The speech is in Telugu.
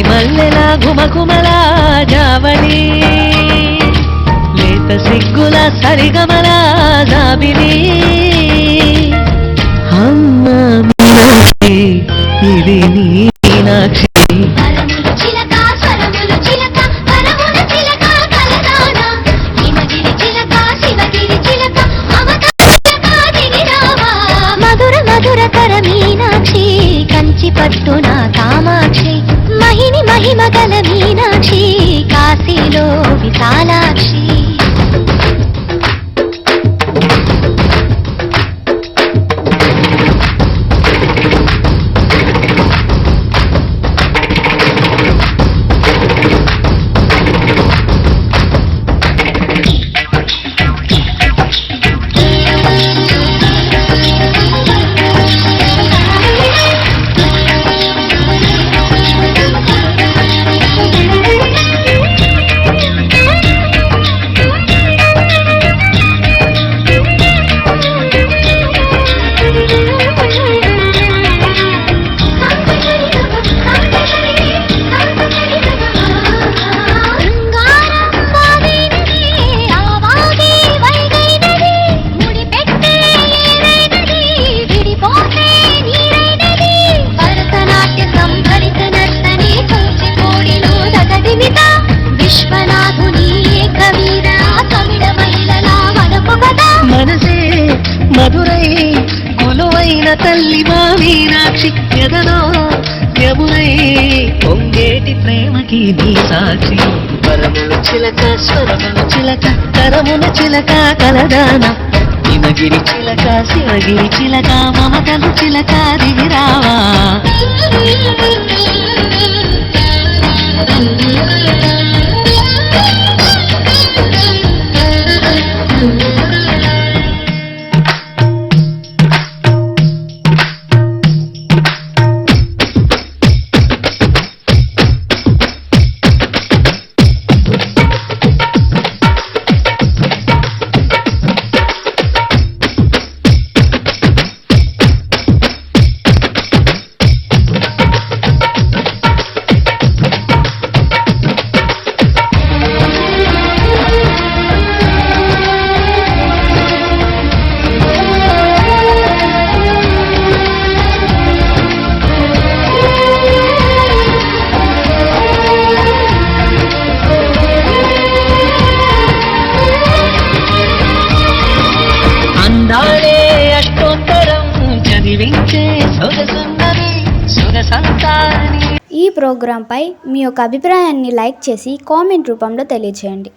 మల్లెల ఘుమఘుమల జావళి లేత సిగ్గుల సరిగమల జాబిలి అమ్మ మీనాక్షి ఇది నీ మీనాక్షి మీనాక్షి కంచి పట్టున కామాక్షి మహిని మహిమగల మీనాక్షి కాశీలో విశాలాక్షి మధురై కొలువైన తల్లి మా మీనాక్షి ఎదలో యమునై పొంగేటి ప్రేమకి నీ సాక్షి వరములు చిలక స్వరములు చిలక కరముల చిలక కలదాన హిమగిరి చిలక శివగిరి చిలక మమతలు చిలక దిగిరావా ఈ ప్రోగ్రాంపై మీ యొక్క అభిప్రాయాన్ని లైక్ చేసి కామెంట్ రూపంలో తెలియజేయండి.